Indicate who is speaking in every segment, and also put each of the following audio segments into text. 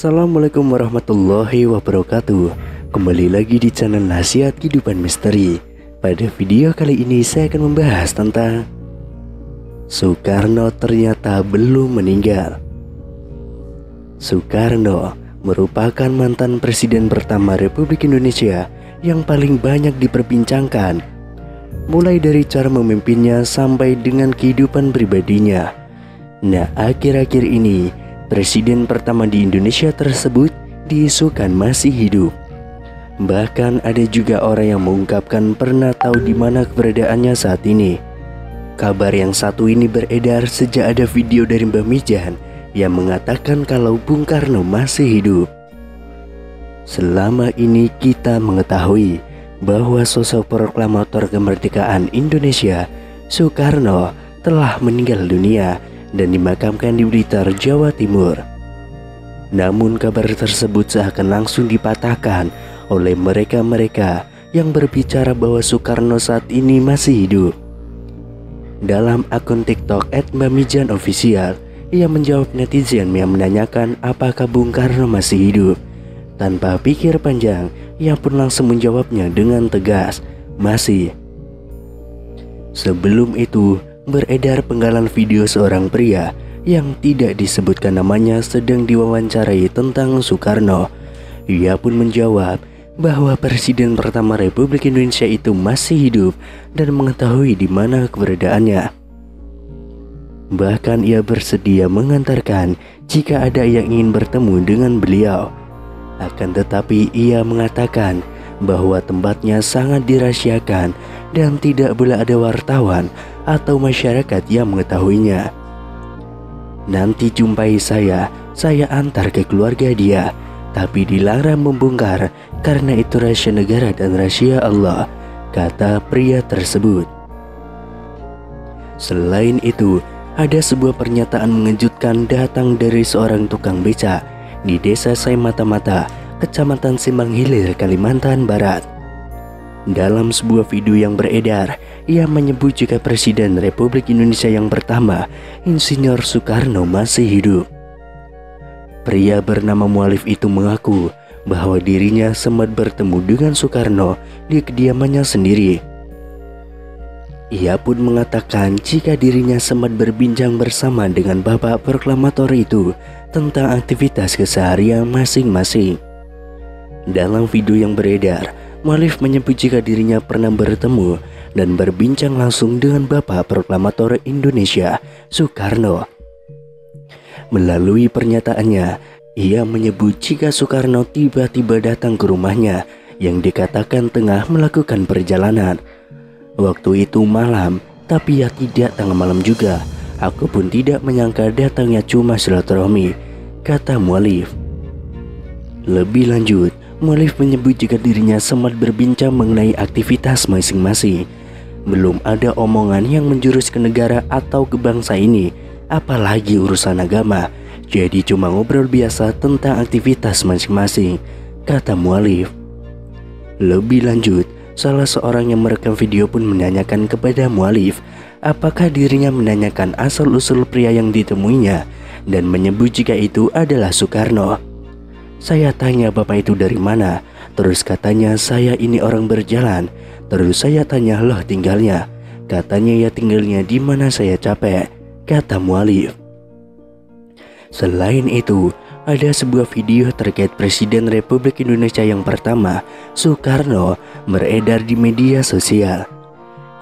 Speaker 1: Assalamualaikum warahmatullahi wabarakatuh. Kembali lagi di channel Nasihat Kehidupan Misteri. Pada video kali ini saya akan membahas tentang Soekarno ternyata belum meninggal. Soekarno merupakan mantan presiden pertama Republik Indonesia yang paling banyak diperbincangkan, mulai dari cara memimpinnya sampai dengan kehidupan pribadinya. Nah, akhir-akhir ini presiden pertama di Indonesia tersebut diisukan masih hidup. Bahkan ada juga orang yang mengungkapkan pernah tahu di mana keberadaannya saat ini. Kabar yang satu ini beredar sejak ada video dari Mbah Mijan yang mengatakan kalau Bung Karno masih hidup. Selama ini kita mengetahui bahwa sosok proklamator kemerdekaan Indonesia, Soekarno, telah meninggal dunia dan dimakamkan di Blitar, Jawa Timur. Namun kabar tersebut seakan langsung dipatahkan oleh mereka-mereka yang berbicara bahwa Soekarno saat ini masih hidup. Dalam akun TikTok @mbahmijanofficial, ia menjawab netizen yang menanyakan apakah Bung Karno masih hidup. Tanpa pikir panjang, ia pun langsung menjawabnya dengan tegas, masih. Sebelum itu, beredar penggalan video seorang pria yang tidak disebutkan namanya sedang diwawancarai tentang Soekarno. Ia pun menjawab bahwa presiden pertama Republik Indonesia itu masih hidup dan mengetahui di mana keberadaannya. Bahkan ia bersedia mengantarkan jika ada yang ingin bertemu dengan beliau. Akan tetapi ia mengatakan bahwa tempatnya sangat dirahasiakan dan tidak boleh ada wartawan atau masyarakat yang mengetahuinya. Nanti jumpai saya antar ke keluarga dia, tapi dilarang membongkar karena itu rahasia negara dan rahasia Allah, kata pria tersebut. Selain itu, ada sebuah pernyataan mengejutkan datang dari seorang tukang beca di desa Saimata-Mata, Kecamatan Simbang Hilir, Kalimantan Barat. Dalam sebuah video yang beredar, ia menyebut jika Presiden Republik Indonesia yang pertama, Insinyur Soekarno, masih hidup. Pria bernama Mualif itu mengaku bahwa dirinya sempat bertemu dengan Soekarno di kediamannya sendiri. Ia pun mengatakan jika dirinya sempat berbincang bersama dengan bapak proklamator itu tentang aktivitas keseharian masing-masing. Dalam video yang beredar, Mualif menyebut jika dirinya pernah bertemu dan berbincang langsung dengan bapak proklamator Indonesia, Soekarno. Melalui pernyataannya, ia menyebut jika Soekarno tiba-tiba datang ke rumahnya yang dikatakan tengah melakukan perjalanan. Waktu itu malam, tapi ya tidak tengah malam juga. Aku pun tidak menyangka datangnya cuma silaturahmi, kata Mualif. Lebih lanjut, Mualif menyebut jika dirinya sempat berbincang mengenai aktivitas masing-masing. Belum ada omongan yang menjurus ke negara atau ke bangsa ini, apalagi urusan agama. Jadi cuma ngobrol biasa tentang aktivitas masing-masing, kata Mualif. Lebih lanjut, salah seorang yang merekam video pun menanyakan kepada Mualif apakah dirinya menanyakan asal-usul pria yang ditemuinya dan menyebut jika itu adalah Soekarno. Saya tanya bapak itu dari mana, terus katanya saya ini orang berjalan. Terus saya tanya loh tinggalnya, katanya ya tinggalnya di mana saya capek, kata Mualif. Selain itu, ada sebuah video terkait Presiden Republik Indonesia yang pertama, Soekarno, beredar di media sosial.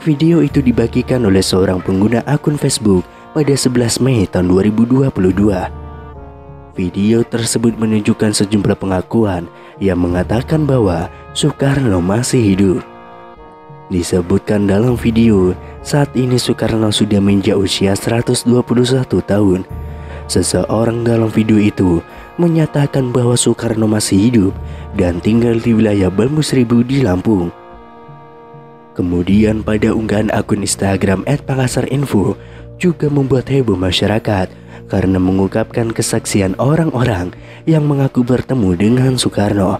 Speaker 1: Video itu dibagikan oleh seorang pengguna akun Facebook pada 11 Mei tahun 2022. Video tersebut menunjukkan sejumlah pengakuan yang mengatakan bahwa Soekarno masih hidup. Disebutkan dalam video, saat ini Soekarno sudah menginjak usia 121 tahun. Seseorang dalam video itu menyatakan bahwa Soekarno masih hidup dan tinggal di wilayah Bambu Seribu di Lampung. Kemudian pada unggahan akun Instagram @pangasarinfo juga membuat heboh masyarakat karena mengungkapkan kesaksian orang-orang yang mengaku bertemu dengan Soekarno.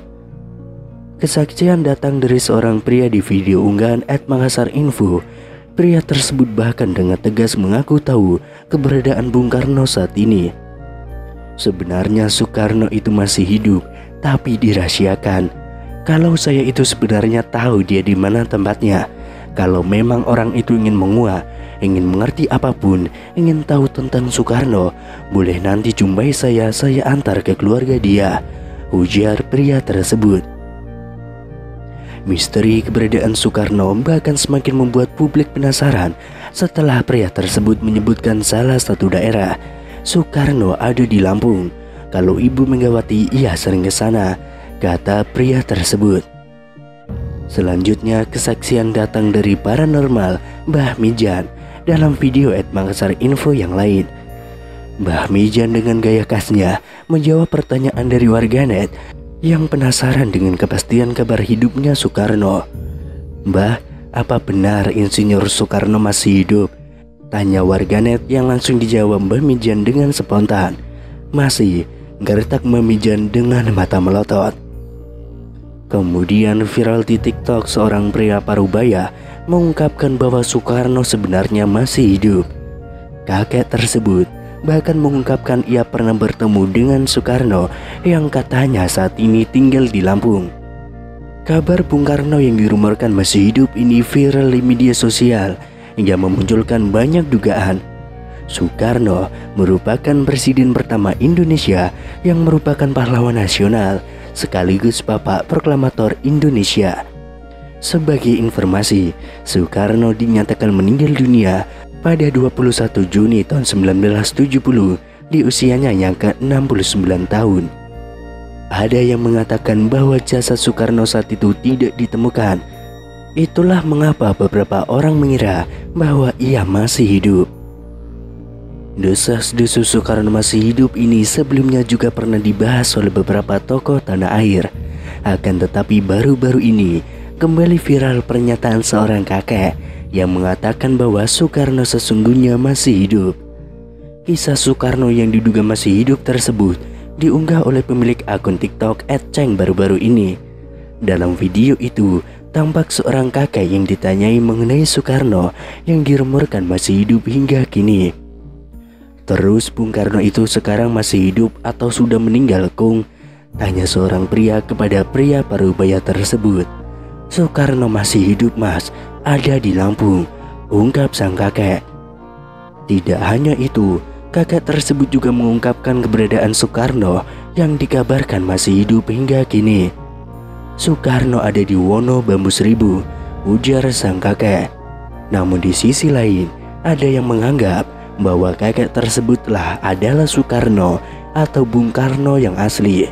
Speaker 1: Kesaksian datang dari seorang pria di video unggahan @pangasarinfo. Pria tersebut bahkan dengan tegas mengaku tahu keberadaan Bung Karno saat ini. Sebenarnya Soekarno itu masih hidup, tapi dirahasiakan. Kalau saya itu sebenarnya tahu dia di mana tempatnya. Kalau memang orang itu ingin menguak, ingin mengerti apapun, ingin tahu tentang Soekarno, boleh nanti jumpai saya antar ke keluarga dia, ujar pria tersebut. Misteri keberadaan Soekarno bahkan semakin membuat publik penasaran setelah pria tersebut menyebutkan salah satu daerah. Soekarno ada di Lampung. Kalau Ibu Megawati ia sering ke sana, kata pria tersebut. Selanjutnya kesaksian datang dari paranormal Mbah Mijan dalam video Makassar Info yang lain. Mbah Mijan dengan gaya khasnya menjawab pertanyaan dari warganet yang penasaran dengan kepastian kabar hidupnya Soekarno. "Mbah, apa benar Insinyur Soekarno masih hidup?" tanya warganet yang langsung dijawab Mbah Mijan dengan spontan. "Masih," gertak Mbah Mijan dengan mata melotot. Kemudian viral di TikTok seorang pria parubaya mengungkapkan bahwa Soekarno sebenarnya masih hidup. Kakek tersebut bahkan mengungkapkan ia pernah bertemu dengan Soekarno yang katanya saat ini tinggal di Lampung. Kabar Bung Karno yang dirumorkan masih hidup ini viral di media sosial hingga memunculkan banyak dugaan. Soekarno merupakan presiden pertama Indonesia yang merupakan pahlawan nasional sekaligus Bapak Proklamator Indonesia. Sebagai informasi, Soekarno dinyatakan meninggal dunia pada 21 Juni tahun 1970 di usianya yang ke-69 tahun. Ada yang mengatakan bahwa jasad Soekarno saat itu tidak ditemukan. Itulah mengapa beberapa orang mengira bahwa ia masih hidup. Desas-desus Soekarno masih hidup ini sebelumnya juga pernah dibahas oleh beberapa tokoh tanah air. Akan tetapi baru-baru ini kembali viral pernyataan seorang kakek yang mengatakan bahwa Soekarno sesungguhnya masih hidup. Kisah Soekarno yang diduga masih hidup tersebut diunggah oleh pemilik akun TikTok @ceng baru-baru ini. Dalam video itu, tampak seorang kakek yang ditanyai mengenai Soekarno yang dirumorkan masih hidup hingga kini. "Terus Bung Karno itu sekarang masih hidup atau sudah meninggal, Kung?" tanya seorang pria kepada pria parubaya tersebut. "Soekarno masih hidup, Mas, ada di Lampung," ungkap sang kakek. Tidak hanya itu, kakek tersebut juga mengungkapkan keberadaan Soekarno yang dikabarkan masih hidup hingga kini. "Soekarno ada di Wono Bambu Seribu," ujar sang kakek. Namun di sisi lain, ada yang menganggap bahwa kakek tersebutlah adalah Soekarno atau Bung Karno yang asli.